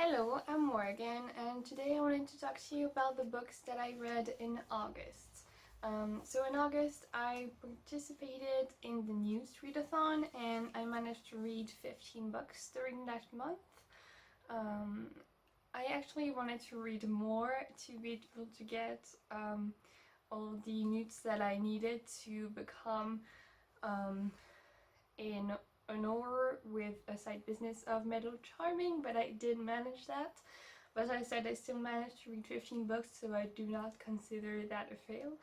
Hello, I'm Morgan, and today I wanted to talk to you about the books that I read in August. So in August, I participated in the News Readathon, and I managed to read 15 books during that month. I actually wanted to read more to be able to get all the n.e.w.t.s that I needed to become in an hour with a side business of metal charming, but I did manage that. But as I said, I still managed to read 15 books, so I do not consider that a fail.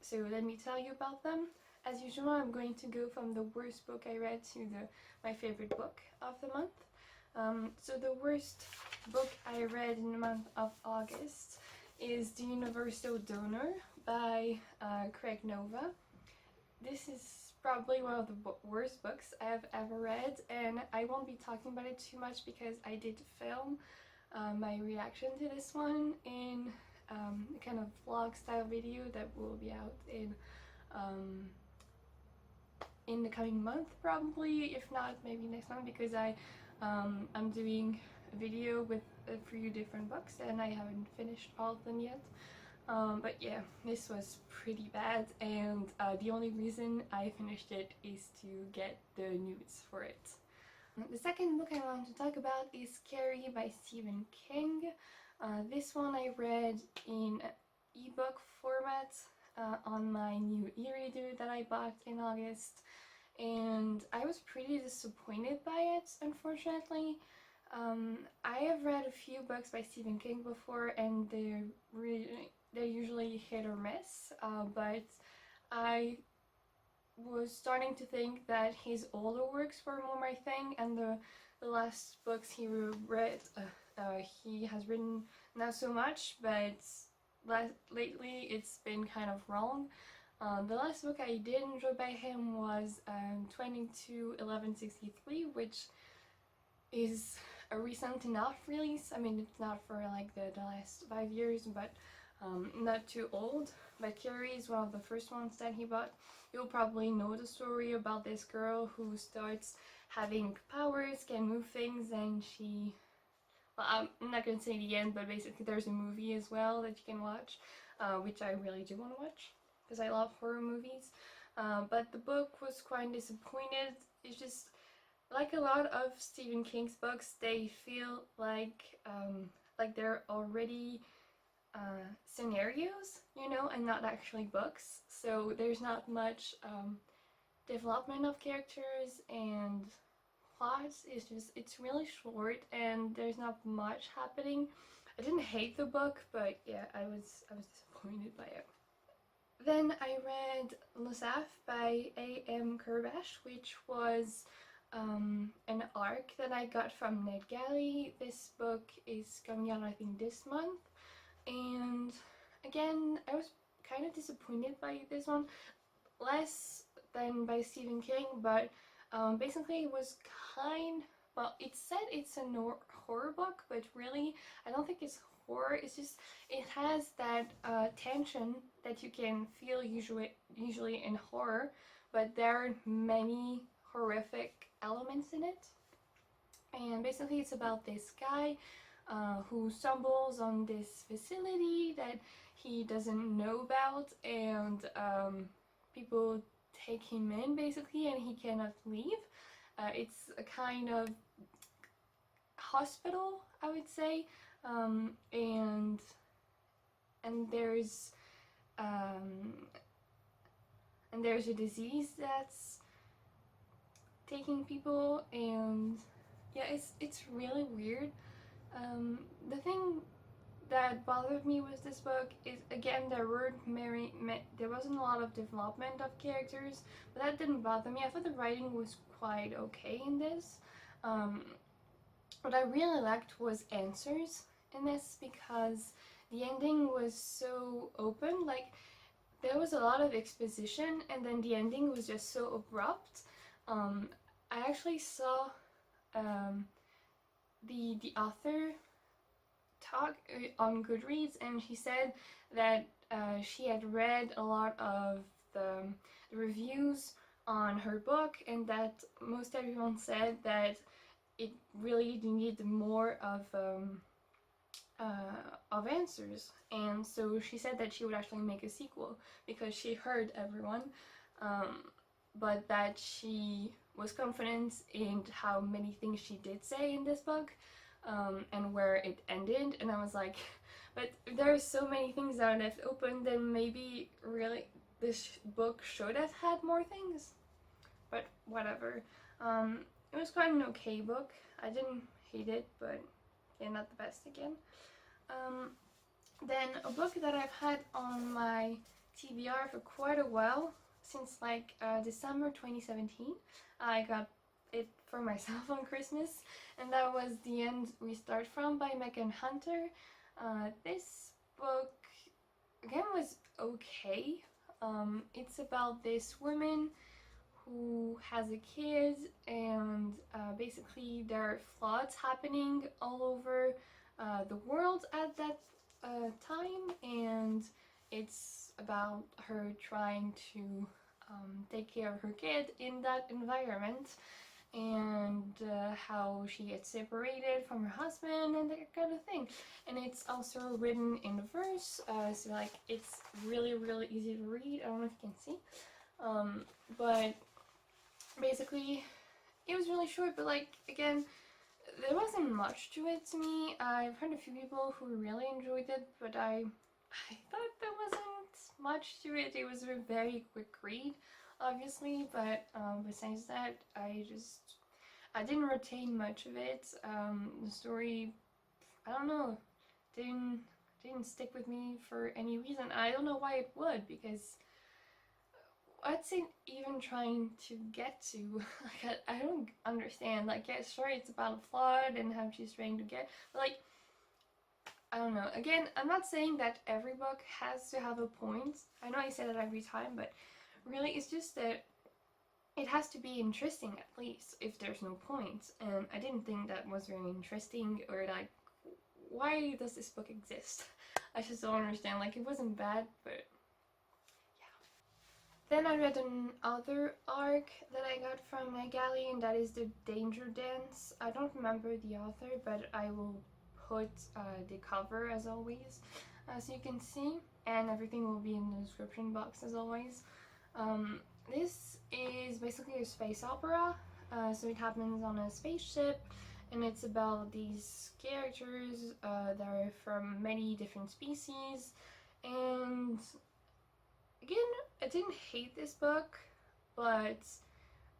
So let me tell you about them. As usual, I'm going to go from the worst book I read to my favorite book of the month. So the worst book I read in the month of August is The Universal Donor by Craig Nova. This is probably one of the worst books I have ever read, and I won't be talking about it too much because I did film my reaction to this one in a kind of vlog style video that will be out in the coming month probably, if not maybe next month, because I'm doing a video with a few different books and I haven't finished all of them yet. But yeah, this was pretty bad, and the only reason I finished it is to get the n.e.w.t.s for it. The second book I want to talk about is Carrie by Stephen King. This one I read in ebook format on my new e-reader that I bought in August, and I was pretty disappointed by it, unfortunately. I have read a few books by Stephen King before, and they're usually hit or miss, but I was starting to think that his older works were more my thing, and the last books he read, he has written not so much, but lately it's been kind of wrong. The last book I did enjoy by him was 22/11/63, which is a recent enough release. I mean, it's not for like the last 5 years, but not too old. But Carrie is one of the first ones that he bought. You'll probably know the story about this girl who starts having powers, can move things, and she... Well, I'm not going to say the end, but basically there's a movie as well that you can watch, which I really do want to watch, because I love horror movies. But the book was quite disappointed. It's just, like a lot of Stephen King's books, they feel like they're already scenarios, you know, and not actually books. So there's not much development of characters, and plot is just, it's really short and there's not much happening. I didn't hate the book, but yeah, I was disappointed by it. Then I read Lesath by A.M. Kerbash, which was an arc that I got from NetGalley. This book is coming out, I think, this month. And again, I was kind of disappointed by this one, less than by Stephen King, but basically it was well, it said it's a horror book, but really I don't think it's horror. It's just, it has that tension that you can feel usually in horror, but there are many horrific elements in it. And basically it's about this guy who stumbles on this facility that he doesn't know about, and people take him in basically, and he cannot leave. It's a kind of hospital, I would say, and there's a disease that's taking people, and yeah, it's really weird. The thing that bothered me with this book is, again, there wasn't a lot of development of characters, but that didn't bother me. I thought the writing was quite okay in this. What I really liked was answers in this, because the ending was so open. Like, there was a lot of exposition, and then the ending was just so abrupt. I actually saw the author talk on Goodreads, and she said that she had read a lot of the reviews on her book, and that most everyone said that it really needed more of answers, and so she said that she would actually make a sequel because she heard everyone, um, but that she was confident in how many things she did say in this book, and where it ended, and I was like, but there are so many things that are left open, then maybe really this book should have had more things, but whatever. It was quite an okay book. I didn't hate it, but yeah, not the best again. Um, then a book that I've had on my TBR for quite a while, since like December 2017. I got it for myself on Christmas, and that was The End We Start From by Megan Hunter. This book, again, was okay. It's about this woman who has a kid, and basically there are floods happening all over the world at that time, and it's about her trying to take care of her kid in that environment, and how she gets separated from her husband and that kind of thing. And it's also written in verse, so like it's really easy to read. I don't know if you can see, but basically it was really short, but like again, there wasn't much to it to me. I've heard a few people who really enjoyed it, but I thought there wasn't much to it. It was a very quick read, obviously, but besides that, I didn't retain much of it. The story, I don't know, didn't stick with me for any reason. I don't know why it would, because what's it even trying to get to? Like, I don't understand. Like, yeah, sure, it's about a flood and how she's trying to get, but like, I don't know. Again, I'm not saying that every book has to have a point. I know I say that every time, but really it's just that it has to be interesting at least if there's no point. And I didn't think that was very interesting, or like, why does this book exist? I just don't understand. Like, it wasn't bad, but then I read another arc that I got from Nagali, and that is The Danger Dance. I don't remember the author, but I will put the cover as always, so you can see, and everything will be in the description box as always. This is basically a space opera, so it happens on a spaceship, and it's about these characters that are from many different species, and again, I didn't hate this book, but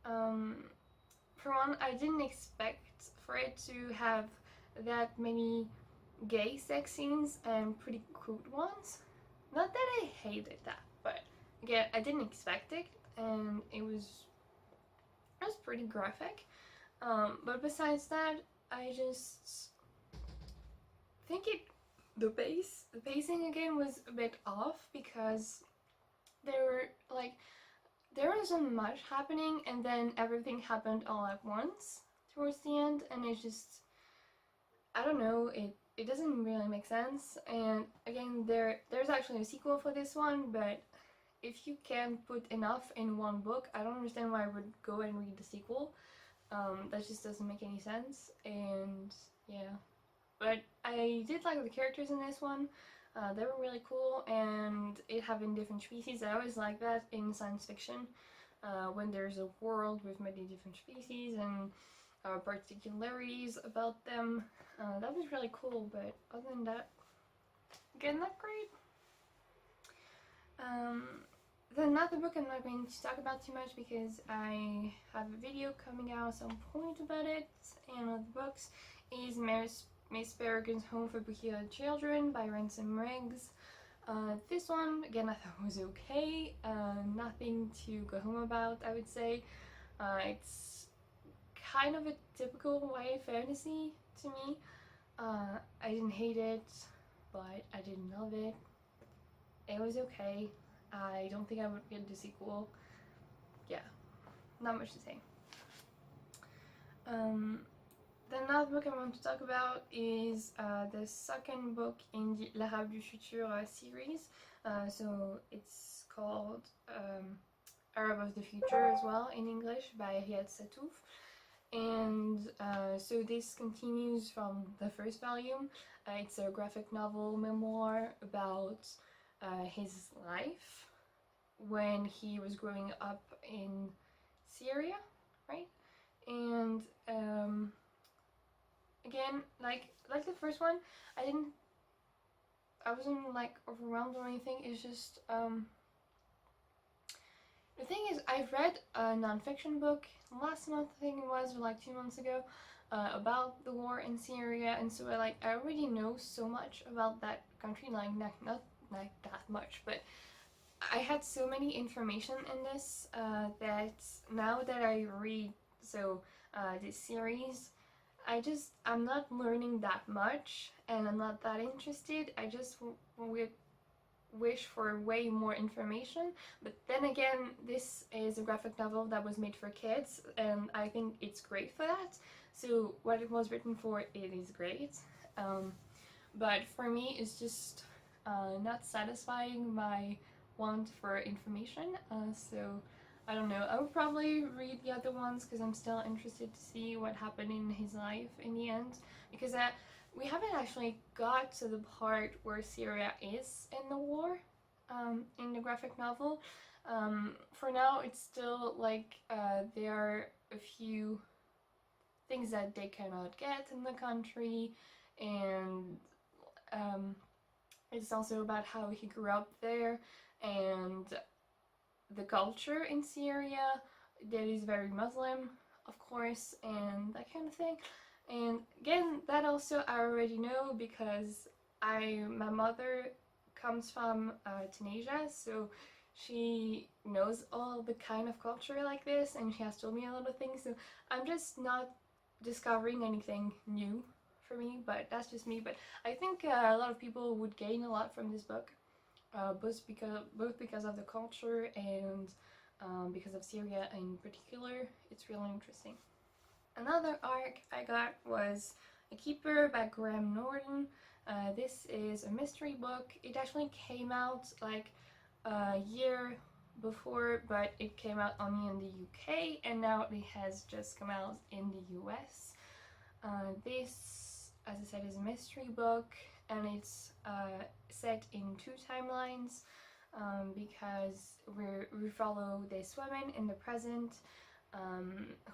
for one, I didn't expect for it to have that many gay sex scenes and pretty crude ones. Not that I hated that, but again, I didn't expect it, and it was pretty graphic. But besides that, I just think the pacing again was a bit off, because there wasn't much happening, and then everything happened all at once towards the end, and it's just, I don't know, it doesn't really make sense. And again, there's actually a sequel for this one, but if you can put enough in one book, I don't understand why I would go and read the sequel. That just doesn't make any sense, and yeah. But I did like the characters in this one. They were really cool, and it having different species. I always like that in science fiction, when there's a world with many different species and particularities about them. That was really cool, but other than that, again, not great. Then another book I'm not going to talk about too much, because I have a video coming out at some point about it, and one of the books is Miss Peregrine's Home for Peculiar Children by Ransom. This one, again, I thought was okay. Nothing to go home about, I would say. It's kind of a typical YA fantasy to me. I didn't hate it, but I didn't love it. It was okay. I don't think I would get the sequel. Yeah, not much to say. The another book I want to talk about is the second book in the L'Arabe du Futur series. So it's called Arab of the Future as well in English, by Riad Sattouf. And so this continues from the first volume. It's a graphic novel memoir about his life when he was growing up in Syria, right? And again, like the first one, I wasn't like overwhelmed or anything. It's just the thing is, I've read a non-fiction book last month, I think it was, or like 2 months ago, about the war in Syria, and so I already know so much about that country, like not like that much, but I had so many information in this that now that I read this series, I'm not learning that much, and I'm not that interested. I just wish for way more information. But then again, this is a graphic novel that was made for kids, and I think it's great for that. So what it was written for, it is great. But for me, it's just not satisfying my want for information. So I don't know. I would probably read the other ones because I'm still interested to see what happened in his life in the end. Because we haven't actually got to the part where Syria is in the war in the graphic novel. For now, it's still like there are a few things that they cannot get in the country, and it's also about how he grew up there and the culture in Syria that is very Muslim, of course, and that kind of thing. And again, that also I already know because my mother comes from Tunisia, so she knows all the kind of culture like this, and she has told me a lot of things. So I'm just not discovering anything new for me, but that's just me. But I think a lot of people would gain a lot from this book, both because of the culture and because of Syria in particular. It's really interesting. Another arc I got was A Keeper by Graham Norton. This is a mystery book. It actually came out like a year before, but it came out only in the UK, and now it has just come out in the US. This, as I said, is a mystery book, and it's set in 2 timelines because we follow this woman in the present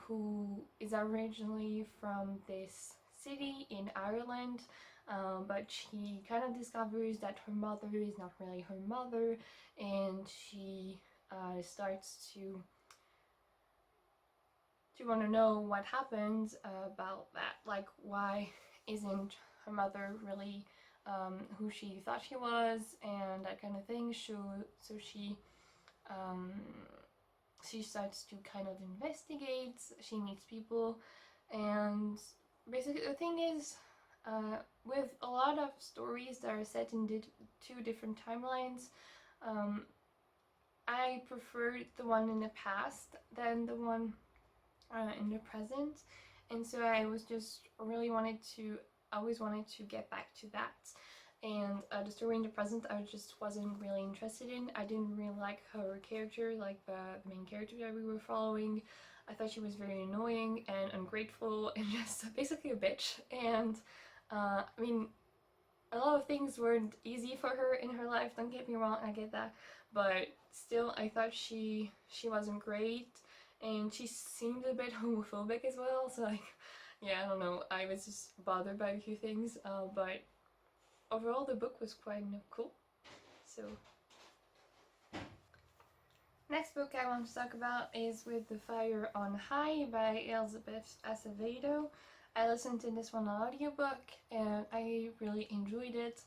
who is originally from this city in Ireland, but she kind of discovers that her mother is not really her mother, and she starts to want to know what happened about that, like why isn't her mother really who she thought she was, and that kind of thing. So she starts to kind of investigate. She meets people, and basically the thing is, with a lot of stories that are set in 2 different timelines, I preferred the one in the past than the one in the present, and so I was just really always wanted to get back to that. And the story in the present I just wasn't really interested in. I didn't really like her character, like the main character that we were following. I thought she was very annoying and ungrateful and just basically a bitch. And I mean, a lot of things weren't easy for her in her life, don't get me wrong, I get that, but still I thought she wasn't great, and she seemed a bit homophobic as well, so like, yeah, I don't know, I was just bothered by a few things, but overall the book was quite cool. So next book I want to talk about is With the Fire on High by Elizabeth Acevedo. I listened to this one on audiobook and I really enjoyed it.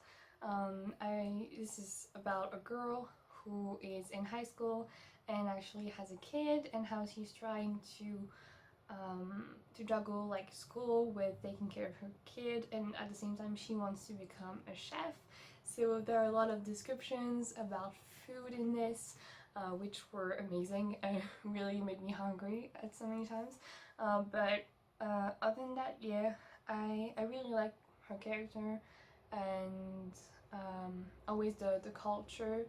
This is about a girl who is in high school and actually has a kid, and how she's trying to juggle like school with taking care of her kid, and at the same time she wants to become a chef. So there are a lot of descriptions about food in this, which were amazing and really made me hungry at so many times. But other than that, yeah, I really like her character, and always the culture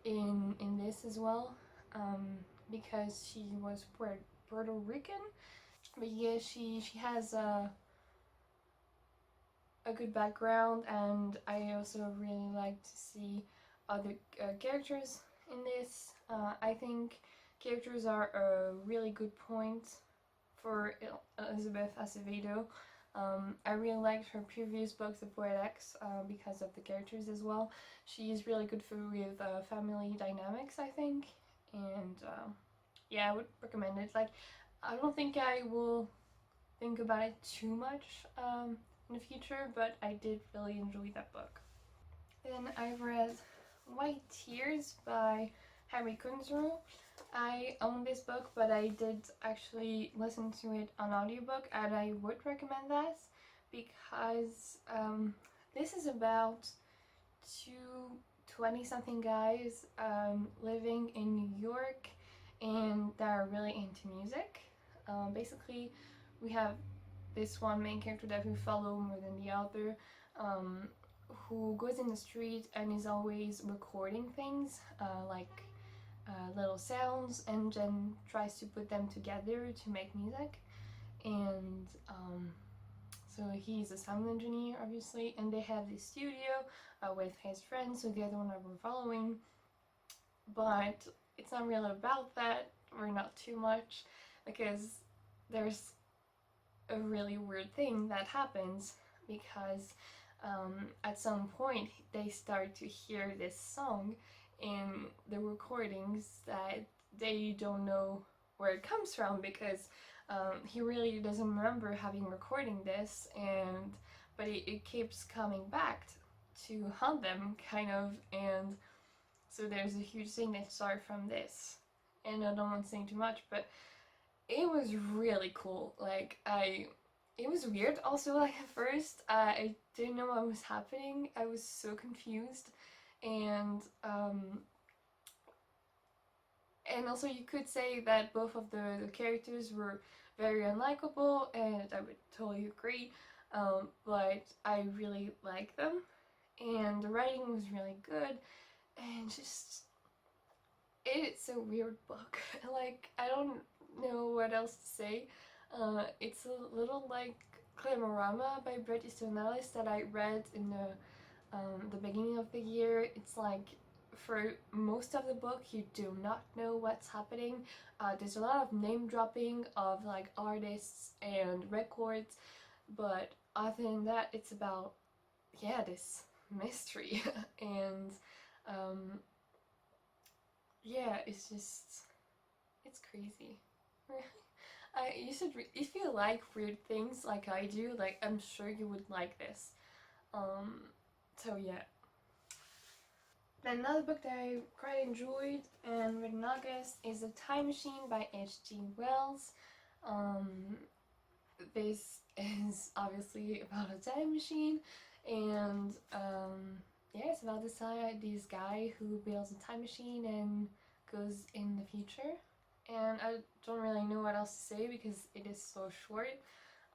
in this as well, because she was Puerto Rican, But yeah, she has a good background, and I also really like to see other characters in this. I think characters are a really good point for Elizabeth Acevedo. I really liked her previous books, The Poetics, because of the characters as well. She's really good with family dynamics, I think, and yeah, I would recommend it. Like, I don't think I will think about it too much in the future, but I did really enjoy that book. Then I've read White Tears by Harry Kunzru. I own this book, but I did actually listen to it on audiobook, and I would recommend that because this is about two 20-something guys living in New York, and they're really into music. Basically, we have this one main character that we follow more than the other, who goes in the street and is always recording things, like little sounds, and then tries to put them together to make music. And so he's a sound engineer, obviously, and they have this studio with his friends, so they're the one that we're following. But it's not really about that, or not too much, because there's a really weird thing that happens, because at some point they start to hear this song in the recordings that they don't know where it comes from, because he really doesn't remember having recording this, and but it keeps coming back to haunt them, kind of, and so there's a huge thing that started from this. And I don't want to say too much, but it was really cool. Like, it was weird also, like, at first. I didn't know what was happening. I was so confused. And also you could say that both of the characters were very unlikable, and I would totally agree. But I really like them, and the writing was really good, and just, it's a weird book. Like, I don't know what else to say. It's a little like Glamorama by Bret Easton Ellis that I read in the beginning of the year. It's like, for most of the book you do not know what's happening. There's a lot of name dropping of like artists and records, but other than that it's about, yeah, this mystery. And yeah, it's just, it's crazy. You should if you like weird things like I do, like, I'm sure you would like this. So yeah. Then another book that I quite enjoyed and read in August is The Time Machine by H.G. Wells. This is obviously about a time machine, and yeah, it's about this guy who builds a time machine and goes in the future. And I don't really know what else to say because it is so short.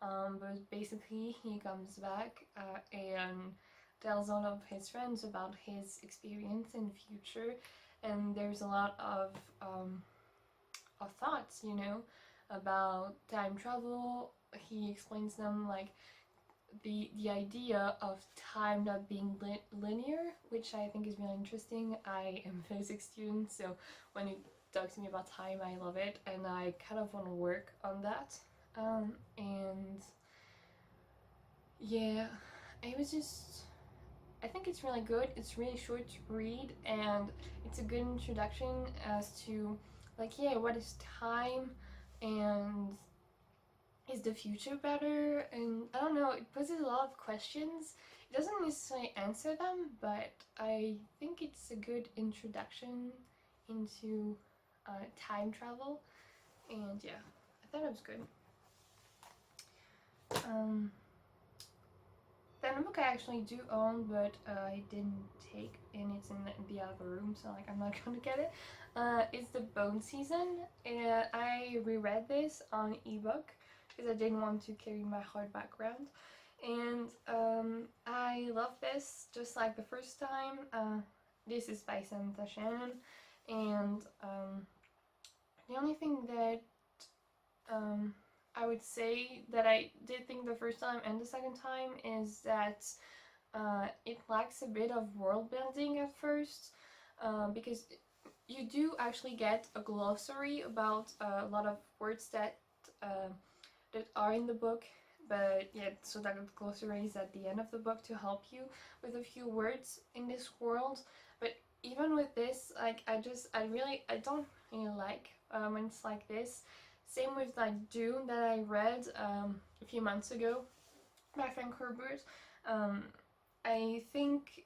But basically, he comes back and tells all of his friends about his experience in the future, and there's a lot of thoughts, about time travel. He explains them, like the idea of time not being linear, which I think is really interesting. I am a physics student, so when you talk to me about time, I love it, and I kind of want to work on that. And yeah, it was just, I think it's really good. It's really short to read, and it's a good introduction as to, like, yeah, what is time, and is the future better? And I don't know, it poses a lot of questions. It doesn't necessarily answer them, but I think it's a good introduction into time travel, and yeah, I thought it was good. Then a book I actually do own, but I didn't take, and it's in the other room, so like I'm not gonna get it. It's The Bone Season. I reread this on ebook because I didn't want to carry my hardback around, and I love this just like the first time. This is by Samantha Shannon, and the only thing that I would say that I did think the first time and the second time is that it lacks a bit of world building at first, because you do actually get a glossary about a lot of words uh, that are in the book, but yeah, so that glossary is at the end of the book to help you with a few words in this world. But even with this, like I don't really like when it's like this. Same with like Dune that I read a few months ago by Frank Herbert. Um, I think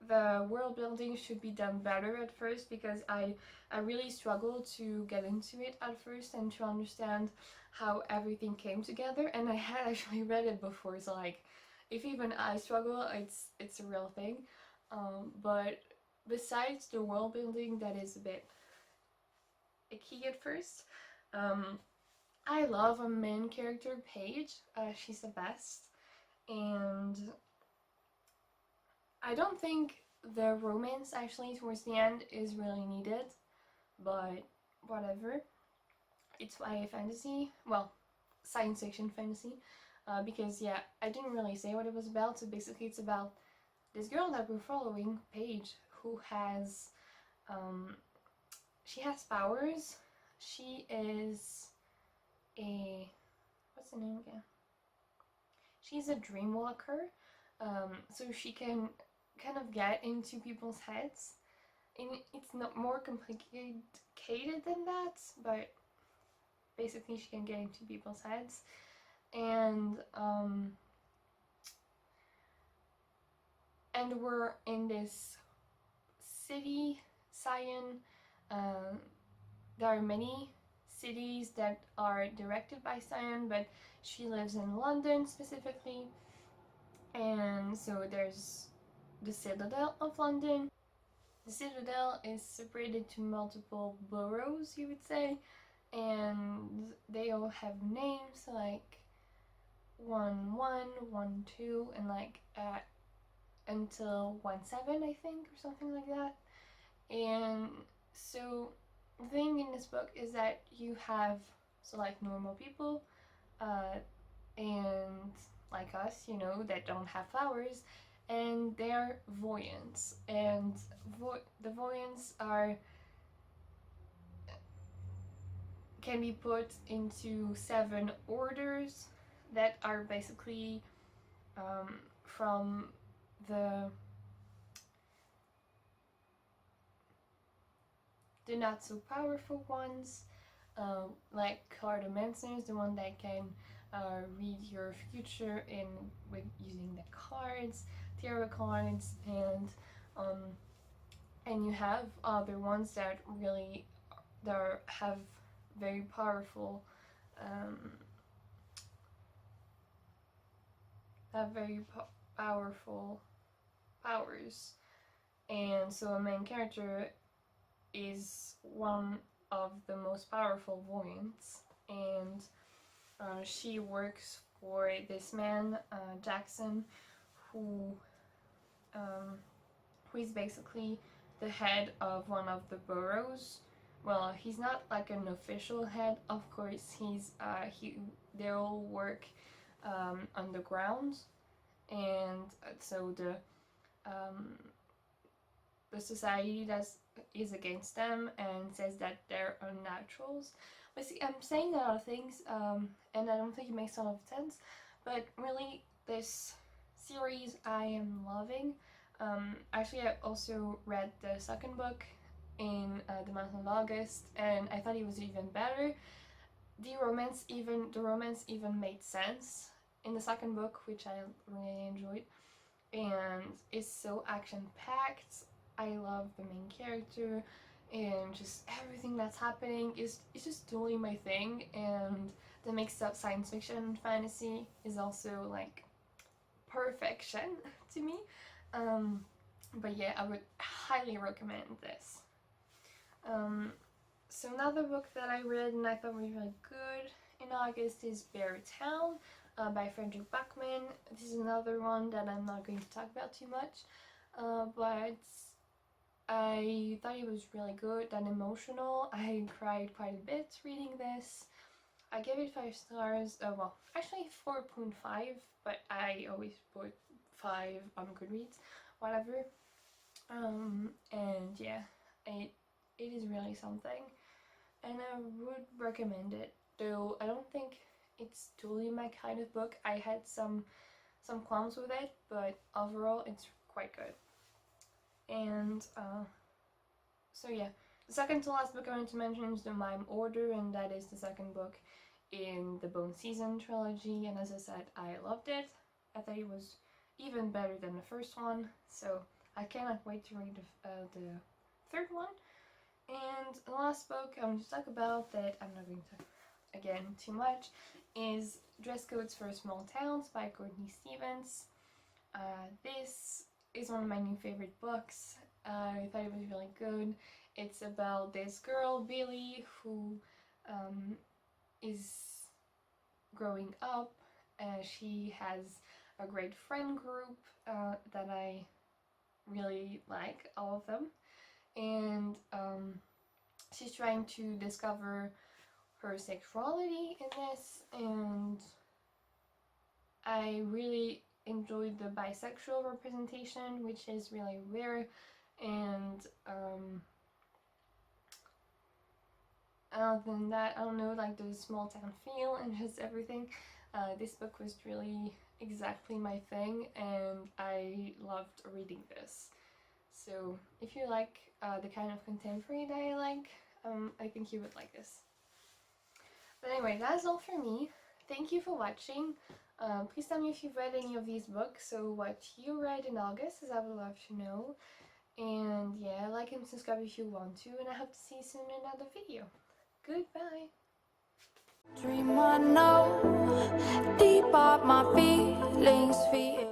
the world building should be done better at first, because I really struggled to get into it at first and to understand how everything came together, and I had actually read it before, so like if even I struggle, it's a real thing. But besides the world building that is a bit icky at first, um, I love a main character, Paige. She's the best, and I don't think the romance actually towards the end is really needed, but whatever. It's YA fantasy, well, science fiction fantasy, because yeah, I didn't really say what it was about, so basically it's about this girl that we're following, Paige, who has, um, she has powers. She is a, what's the name again? She's a dream walker, so she can kind of get into people's heads. And it's not more complicated than that, but basically she can get into people's heads. And we're in this city, Sion. Um, there are many cities that are directed by Sion, but she lives in London specifically. And so there's the Citadel of London. The Citadel is separated to multiple boroughs, you would say, and they all have names like 1-1, 1-2, and like until 1-7, I think, or something like that. And so the thing in this book is that you have, so like normal people, uh, and like us, you know, that don't have flowers, and they're voyants. And the voyants are can be put into 7 orders that are basically from the not so powerful ones, like cartomancer is the one that can read your future in with using the cards, tarot cards, and you have other ones that really have very powerful um, have very powerful powers. And so a main character is one of the most powerful voyants, and she works for this man, Jackson, who is basically the head of one of the boroughs. Well, he's not like an official head, of course. They all work underground, and so um, the society that is against them and says that they're unnaturals. But see, I'm saying a lot of things, and I don't think it makes a lot of sense. But really, this series I am loving. Actually, I also read the second book in the month of August, and I thought it was even better. The romance even made sense in the second book, which I really enjoyed, and it's so action packed. I love the main character, and just everything that's happening is it's just totally my thing. And the mix up science fiction and fantasy is also like perfection to me. But yeah, I would highly recommend this. So another book that I read and I thought was really good in August is Beartown by Fredrik Backman. This is another one that I'm not going to talk about too much, but I thought it was really good and emotional. I cried quite a bit reading this. I gave it 5 stars, well, actually 4.5, but I always put 5 on Goodreads, whatever. And yeah, it is really something, and I would recommend it, though I don't think it's totally my kind of book. I had some qualms with it, but overall it's quite good. And so yeah, the second to last book I want to mention is the Mime Order, and that is the second book in the Bone Season trilogy, and as I said, I loved it. I thought it was even better than the first one, so I cannot wait to read the third one. And the last book I want to talk about, that I'm not going to, again, too much, is Dress Codes for Small Towns by Courtney Stevens. This is one of my new favorite books. I thought it was really good. It's about this girl, Billy, who is growing up. She has a great friend group that I really like, all of them. And she's trying to discover her sexuality in this, and I really enjoyed the bisexual representation, which is really rare, and other than that, I don't know, like the small town feel and just everything. This book was really exactly my thing, and I loved reading this. So if you like the kind of contemporary that I like, I think you would like this. But anyway, that's all for me. Thank you for watching. Please tell me if you've read any of these books, or what you read in August, as I would love to know. And yeah, like and subscribe if you want to, and I hope to see you soon in another video. Goodbye! Dream I know, deep up my feelings feel